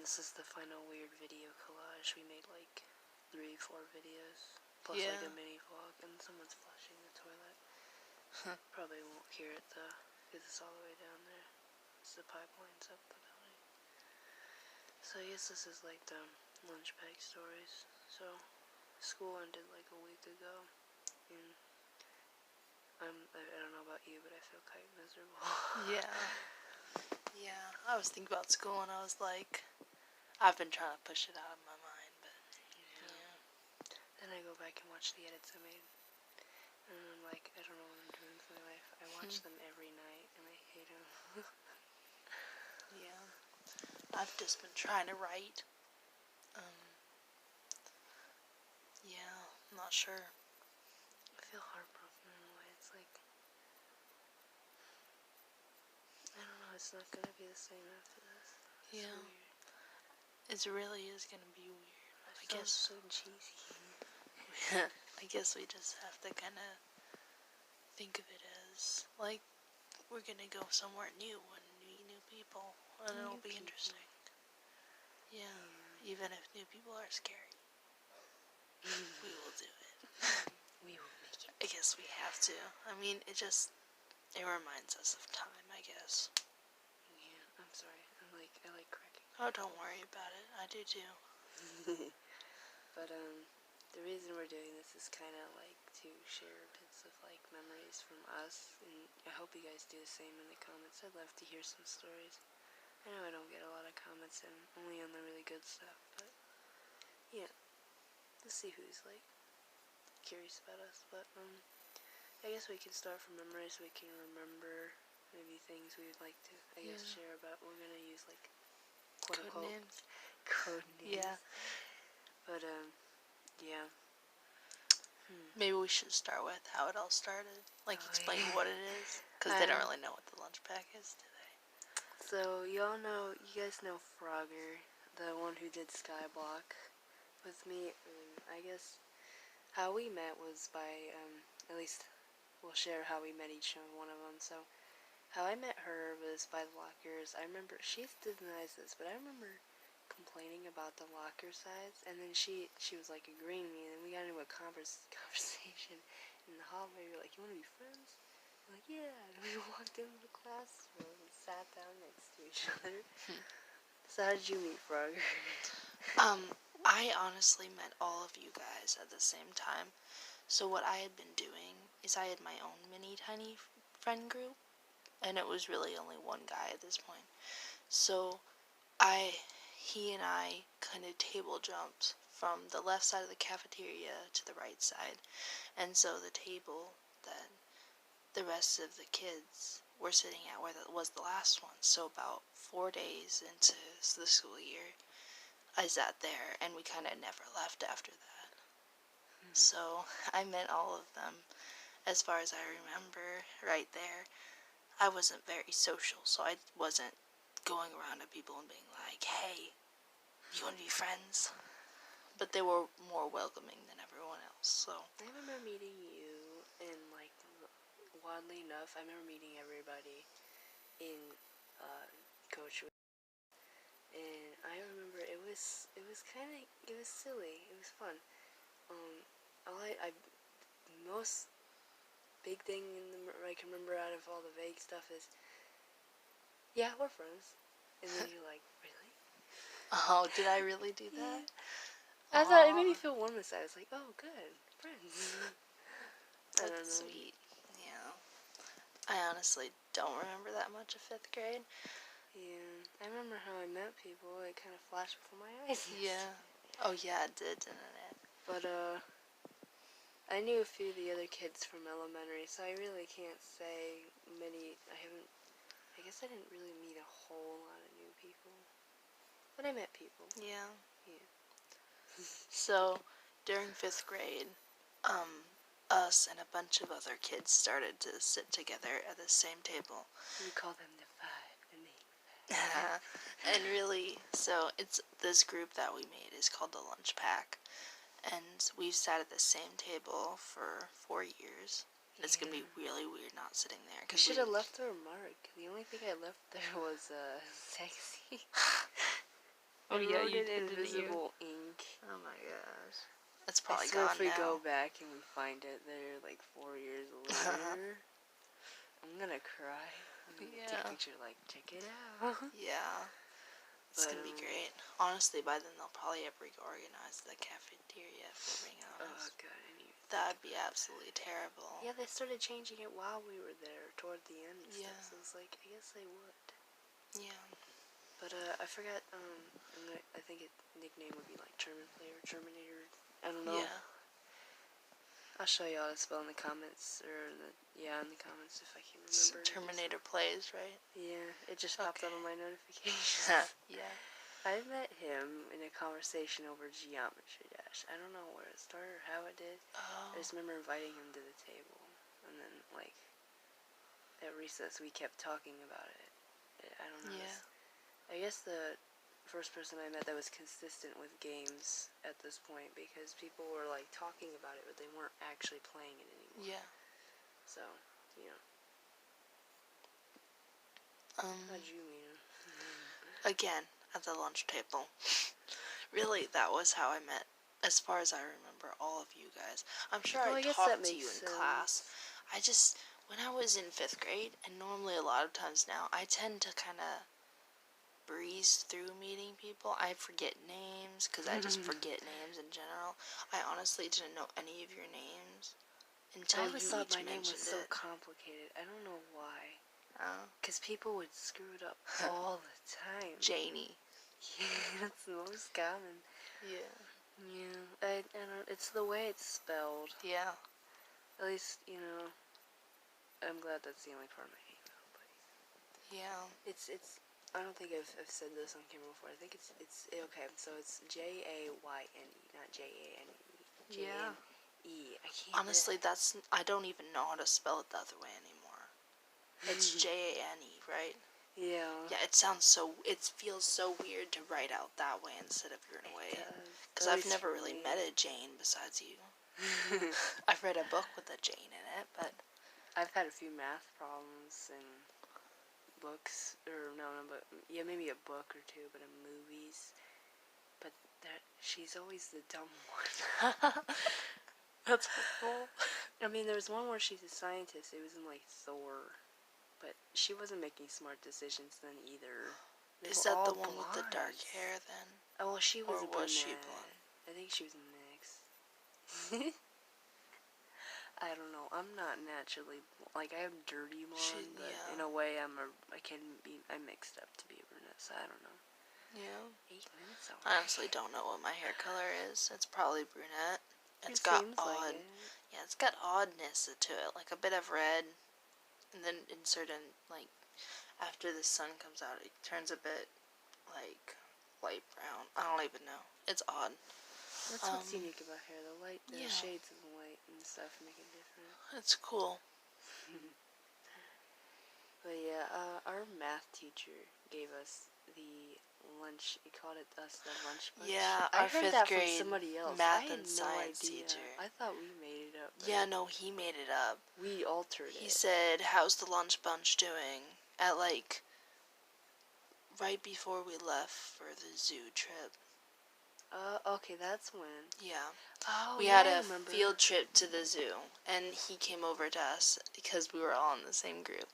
this is the final weird video collage. We made like 3-4 videos, plus like a mini vlog, and someone's flushing the toilet. Probably won't hear it though, because it's all the way down there. It's the pipelines up the building. So I guess this is like the lunch bag stories. So school ended like a week ago, and I don't know about you, but I feel quite miserable. Yeah, I was thinking about school and I was like, I've been trying to push it out of my mind, but yeah. Then I go back and watch the edits I made, and I'm like, I don't know what I'm doing with my life. I watch them every night, and I hate them. Yeah, I've just been trying to write. Yeah, I'm not sure. I feel heartbroken in a way. It's like, I don't know, it's not gonna be the same after this. It's It really is gonna be weird. I guess so cheesy. I guess we just have to kind of think of it as like we're gonna go somewhere new and meet new people, and it'll be interesting. Yeah, even if new people are scary, we will do it. We will make it. I guess we have to. I mean, it reminds us of time, I guess. Yeah, I'm sorry. I like cracking. Oh, don't worry about it. I do too. But the reason we're doing this is kind of like to share bits of like memories from us, and I hope you guys do the same in the comments. I'd love to hear some stories. I know I don't get a lot of comments, and only on the really good stuff, but yeah, let's see who's like curious about us. But I guess we can start from memories. So we can remember maybe things we would like to, I guess, share about. We're gonna use like quote unquote code names. Yeah. But yeah. Maybe we should start with how it all started. Like, explain what it is. Because they don't really know what the lunch pack is, do they? So, you guys know Frogger, the one who did Skyblock with me. I guess how we met was by, at least we'll share how we met each one of them. So, how I met her was by the lockers. I remember, she denies this, but I remember complaining about the locker size, and then she was like agreeing with me, and then we got into a conversation in the hallway. We were like, you want to be friends? I'm like, yeah. And we walked into the classroom and sat down next to each other. So how did you meet Frog? I honestly met all of you guys at the same time. So what I had been doing is I had my own mini tiny friend group, and it was really only one guy at this point. So he and I kind of table jumped from the left side of the cafeteria to the right side, and so the table that the rest of the kids were sitting at was the last one. So about 4 days into the school year, I sat there, and we kind of never left after that. So I met all of them. As far as I remember, right there, I wasn't very social, so I wasn't going around to people and being like, hey, you want to be friends? But they were more welcoming than everyone else, so. I remember meeting you, and like, oddly enough, I remember meeting everybody in Coach. And I remember it was silly. It was fun. Most big thing I can remember out of all the vague stuff is, yeah, we're friends. And then you're like, really? Oh, did I really do that? I thought it made me feel warm inside. I was like, oh, good, friends. That's sweet. Yeah. I honestly don't remember that much of 5th grade. Yeah, I remember how I met people. It kind of flashed before my eyes. Yeah. Oh, yeah, it did, didn't it? But, I knew a few of the other kids from elementary, so I really can't say many. I guess I didn't really meet a whole lot of new people. But I met people. Yeah. Yeah. So, during 5th grade, us and a bunch of other kids started to sit together at the same table. We call them the Five, the main five. And really, so it's this group that we made is called the Lunch Pack. And we've sat at the same table for 4 years. And it's going to be really weird not sitting there. You should have left a remark. The only thing I left there was, sexy. Oh I yeah, wrote you in did, didn't you? invisible ink. Oh my gosh. It's I probably swear if gone we now. go back and we find it there like 4 years later, I'm gonna cry. I'm gonna take a Yeah. picture like, check it out. Yeah. It's But, gonna be great. Honestly, by then they'll probably have reorganized the cafeteria, if we're being oh honest. god, I didn't even That'd be absolutely terrible. Yeah, they started changing it while we were there, toward the end and Yeah. stuff, so it's like, I guess they would. Yeah. But, I forgot, I think its nickname would be like Terminator, I don't know. Yeah. I'll show you how to spell in the comments, in the comments if I can remember. Terminator plays, right? Yeah, it just popped up on my notifications. Yeah. I met him in a conversation over Geometry Dash. I don't know where it started or how it did. Oh. I just remember inviting him to the table. And then, like, at recess we kept talking about it. I don't know. Yeah. I guess the first person I met that was consistent with games at this point, because people were, like, talking about it, but they weren't actually playing it anymore. Yeah. So, you know. How'd you meet him? Again, at the lunch table. Really, that was how I met, as far as I remember, all of you guys. I'm sure I talked to you in class. I just, when I was in 5th grade, and normally a lot of times now, I tend to kind of breeze through meeting people. I forget names, because I just forget names in general. I honestly didn't know any of your names until I you always thought each my name was mentioned so it. complicated. I don't know why. Oh. Because people would screw it up all the time. Janie. Yeah, that's the most common. Yeah. Yeah, I don't, it's the way it's spelled. Yeah. At least, you know, I'm glad that's the only part of my name, though. But Yeah. it's, I don't think I've said this on camera before. I think it's, okay, so it's Jayne, not Jane. Yeah. J-N-E. I can't. Honestly, I don't even know how to spell it the other way anymore. It's Jane, right? Yeah. Yeah, it feels so weird to write out that way instead of your way. Because I've never really met a Jane besides you. I've read a book with a Jane in it, but I've had a few math problems in books, or but yeah, maybe a book or two, but in movies. But she's always the dumb one. that's cool. I mean, there was one where she's a scientist. It was in like Thor, but she wasn't making smart decisions then either. Is that the one with the dark hair then? Oh, well, she was a brunette. Was she blonde? I think she was mixed. I don't know. I'm not naturally like I have dirty blonde, but in a way I'm mixed up to be a brunette. So I don't know. Yeah. 8 minutes already. I honestly don't know what my hair color is. It's probably brunette. It's It got seems odd. like it. Yeah, it's got oddness to it, like a bit of red, and then in certain after the sun comes out, it turns a bit like light brown. I don't even know. It's odd. That's what's unique about hair. The shades of light and stuff make it different. It's cool. But yeah, our math teacher gave us the lunch. He called it us the lunch bunch. Yeah, I our heard 5th that grade from somebody else. math and science teacher. I thought we made it up. Yeah, no, he made it up. We altered it. He said, "How's the lunch bunch doing?" At right before we left for the zoo trip. Okay, that's when. Yeah. Oh, we had a field trip to the zoo, and he came over to us because we were all in the same group.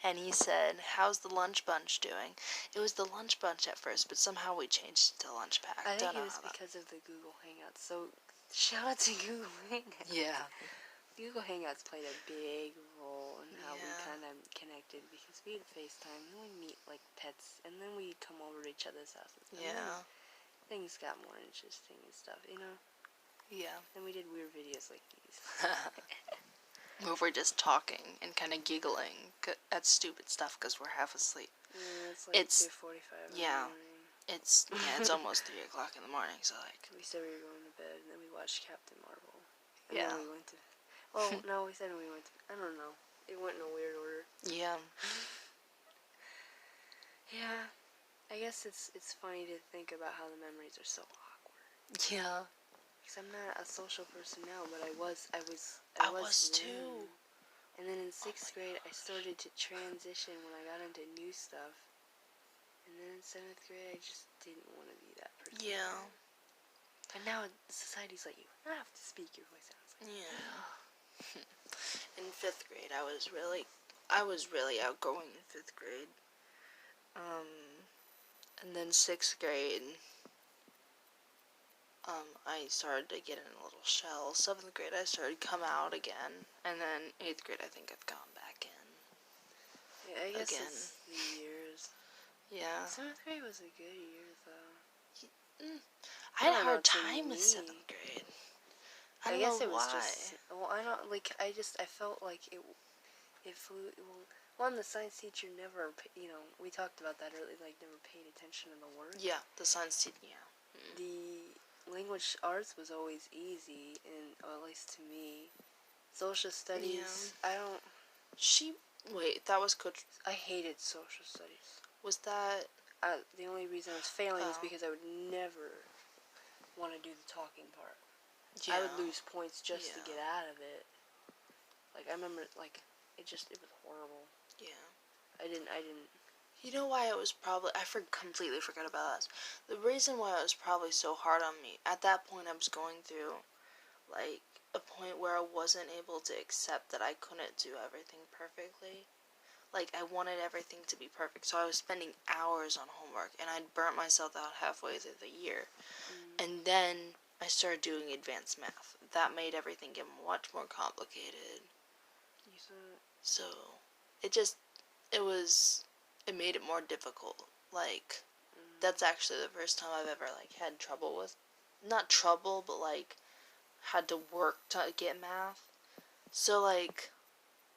And he said, "How's the lunch bunch doing?" It was the lunch bunch at first, but somehow we changed it to lunch pack. I think it was because of the Google Hangouts. So, shout out to Google Hangouts. Yeah. Google Hangouts played a big role in how we kind of connected, because we had FaceTime, and we meet like pets, and then we come over to each other's houses. Yeah. Things got more interesting and stuff, you know? Yeah. And we did weird videos like these. Where we're just talking and kind of giggling at stupid stuff because we're half asleep. Yeah, it's like 2:45 Yeah. in the morning. It's almost 3 o'clock in the morning, so We said we were going to bed, and then we watched Captain Marvel. And yeah. then we went to... Well, no, we said we went to... I don't know. It went in a weird order. Yeah. Yeah. I guess it's funny to think about how the memories are so awkward. Yeah. Because I'm not a social person now, but I was too. And then in 6th grade, I started to transition when I got into new stuff. And then in 7th grade, I just didn't want to be that person. Yeah. And now society's like, you don't have to speak your voice out. Yeah. In 5th grade, I was really outgoing in 5th grade. And then 6th grade, I started to get in a little shell. 7th grade, I started to come out again. And then 8th grade, I think I've gone back in. Yeah, I guess again. it's the years. Yeah. 7th grade was a good year, though. I had a don't hard know, to time with me- 7th grade. I I don't guess know it was why. just. Well, I don't like. I felt like it flew. Well, one, the science teacher never. We talked about that earlier. Like, never paid attention to the work. Yeah, the science teacher. Yeah. The language arts was always easy, and at least to me. Social studies. Yeah. I don't. Wait, that was Coach. I hated social studies. Was that? The only reason I was failing was Oh. because I would never want to do the talking part. Yeah. I would lose points just to Yeah. get out of it. Like, I remember, like, it was horrible. Yeah. I didn't. You know why it was probably... completely forgot about that. The reason why it was probably so hard on me, at that point I was going through, like, a point where I wasn't able to accept that I couldn't do everything perfectly. Like, I wanted everything to be perfect, so I was spending hours on homework, and I'd burnt myself out halfway through the year. And then I started doing advanced math. That made everything get much more complicated. So, it made it more difficult. Like, that's actually the first time I've ever, like, had trouble with, not trouble, but, like, had to work to get math. So, like,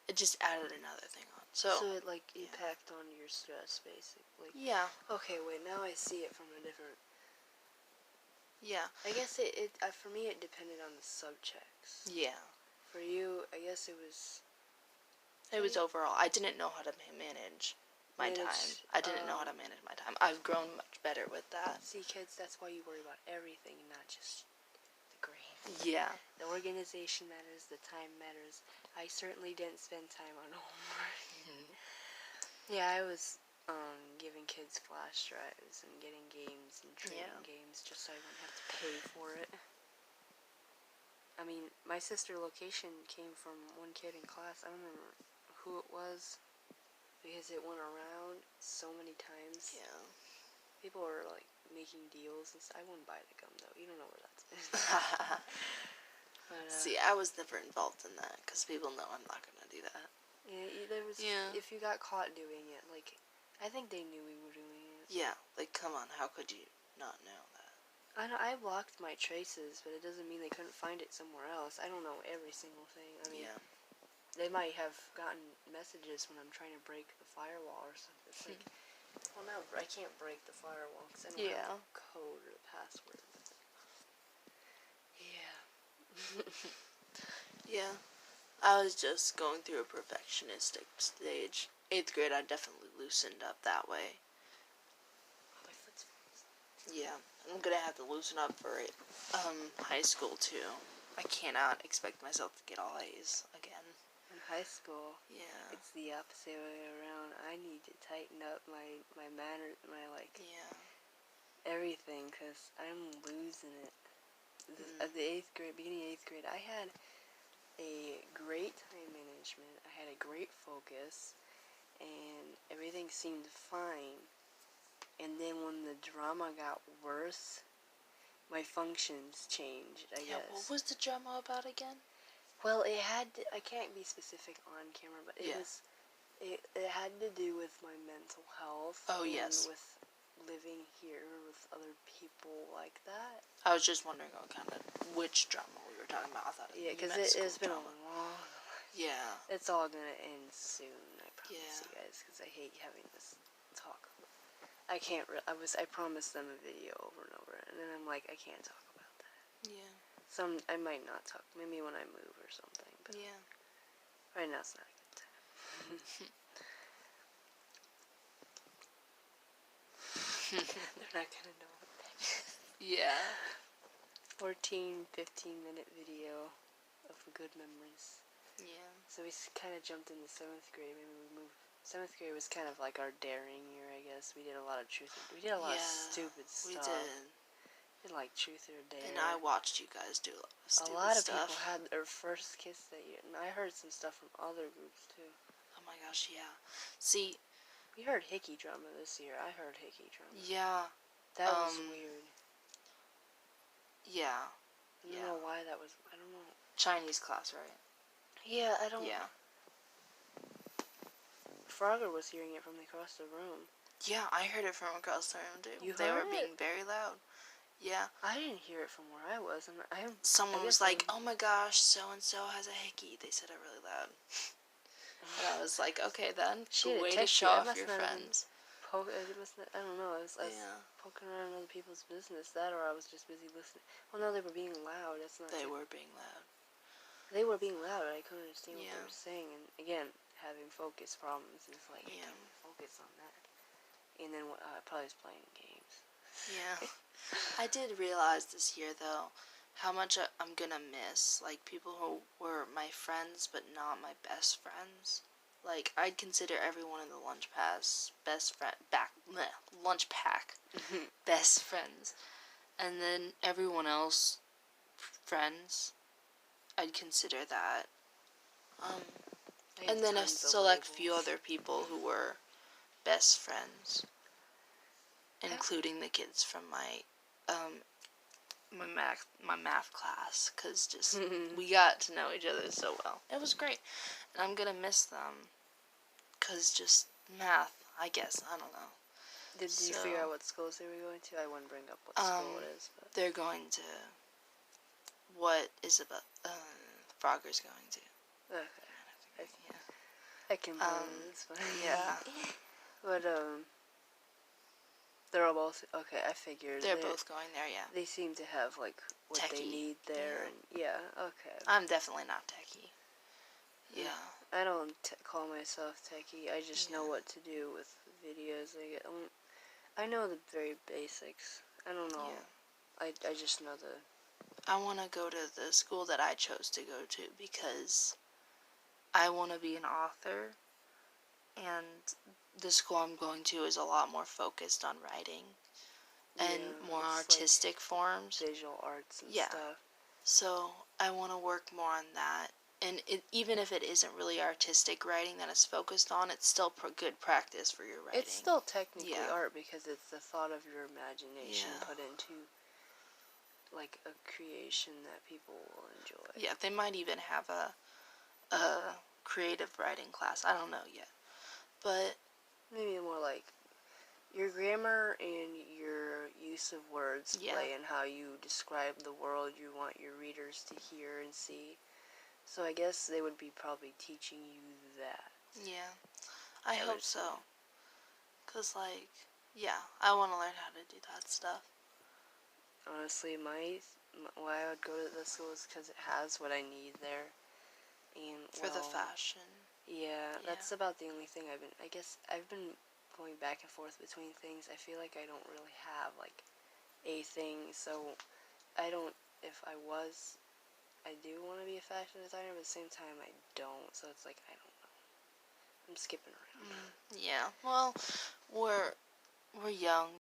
it just added another thing on. So it, like, impact on your stress, basically. Yeah. Okay, wait, now I see it from a different... Yeah. I guess for me, it depended on the subjects. Yeah. For you, I guess it was... It was overall. I didn't know how to manage my time. I didn't know how to manage my time. I've grown much better with that. See, kids, that's why you worry about everything, not just the grades. Yeah. The organization matters, the time matters. I certainly didn't spend time on homework. Yeah, I was giving kids flash drives and getting games and trading games just so I wouldn't have to pay for it. I mean, my sister location came from one kid in class. I don't remember who it was because it went around so many times. Yeah. People were, like, making deals and stuff. I wouldn't buy the gum, though. You don't know where that's been. But, see, I was never involved in that because people know I'm not going to do that. Yeah, there was... Yeah. If you got caught doing it, like, I think they knew we were doing it. Yeah, like, come on, how could you not know that? I know, I blocked my traces, but it doesn't mean they couldn't find it somewhere else. I don't know every single thing. I mean, they might have gotten messages when I'm trying to break the firewall or something. It's like, well, now I can't break the firewall because I don't have the code or the password. Yeah. Yeah. I was just going through a perfectionistic stage. 8th grade, I definitely loosened up that way. Oh, my foot's frozen. Yeah. I'm gonna have to loosen up for high school, too. I cannot expect myself to get all A's again. In high school, Yeah. it's the opposite way around. I need to tighten up my manners, everything, because I'm losing it. At the 8th grade, beginning of 8th grade, I had a great time management. I had a great focus, and everything seemed fine. And then when the drama got worse, my functions changed, I guess. What was the drama about again? Well, it had to, I can't be specific on camera, but it had to do with my mental health. Oh, yes. With living here with other people like that. I was just wondering which drama we were talking about. I thought because it's been a long... Yeah. It's all gonna end soon, I promise Yeah. you guys, because I hate having this talk. I can't, I promised them a video over and over, and then I'm like, I can't talk about that. Yeah. I might not talk, maybe when I move or something, but Yeah. right now it's not a good time. They're not gonna know what that is. Yeah. 14, 15-minute video of good memories. Yeah. So we kind of jumped into 7th grade. Maybe we moved. 7th grade was kind of like our daring year, I guess. We did a lot of we did a lot of stupid stuff. We did. We did like truth or dare. And I watched you guys do a lot of stupid stuff. A lot of stuff. people had their first kiss that year, and I heard some stuff from other groups too. Oh my gosh, yeah. See, we heard hickey drama this year. I heard hickey drama. Yeah. That was weird. Yeah. I don't know why that was. I don't know. Chinese class, right? Yeah, I don't. Yeah. Frogger was hearing it from across the room. Yeah, I heard it from across the room too. You they heard were being very loud. Yeah. I didn't hear it from where I was, and someone was like, "Oh my gosh, so and so has a hickey." They said it really loud. And I was like, "Okay, then." She way to show off your friends. I don't know. I was poking around other people's business. That, or I was just busy listening. Well, no, they were being loud. That's not. They were being loud. They were being loud. I couldn't understand what they were saying, and again, having focus problems is like I can't focus on that. And then I probably was playing games. Yeah. I did realize this year though how much I'm gonna miss like people who were my friends but not my best friends. Like I'd consider everyone in the lunch pass lunch pack best friends, and then everyone else friends. I'd consider that. And then a select few other people who were best friends, including the kids from my math class, because just we got to know each other so well. It was great, and I'm gonna miss them, because just math, I guess. I don't know. Did you figure out what schools they were going to? I wouldn't bring up what school it is. But. They're going to. What Frogger's going to. Okay. I can believe this one. Yeah. But, they're all both, okay, I figured. They're both going there, yeah. They seem to have, like, what techie. They need there, and, okay. I'm definitely not techie. Yeah. I don't call myself techie, I just know what to do with videos. I know the very basics. I don't know. Yeah. I just know the... I want to go to the school that I chose to go to because I want to be an author, and the school I'm going to is a lot more focused on writing and more artistic forms. Visual arts and stuff. So I want to work more on that. And even if it isn't really artistic writing that it's focused on, it's still good practice for your writing. It's still technically art because it's the thought of your imagination put into, like, a creation that people will enjoy. Yeah, they might even have a creative writing class. I don't know yet. But maybe more like your grammar and your use of words play in how you describe the world you want your readers to hear and see. So I guess they would be probably teaching you that. Yeah. I hope so. Because, like, I want to learn how to do that stuff. Honestly, why I would go to this school is because it has what I need there. And, for the fashion. Yeah, that's about the only thing I guess I've been going back and forth between things. I feel like I don't really have, like, a thing, so I do want to be a fashion designer, but at the same time I don't, so it's like, I don't know. I'm skipping around. Yeah, well, we're young.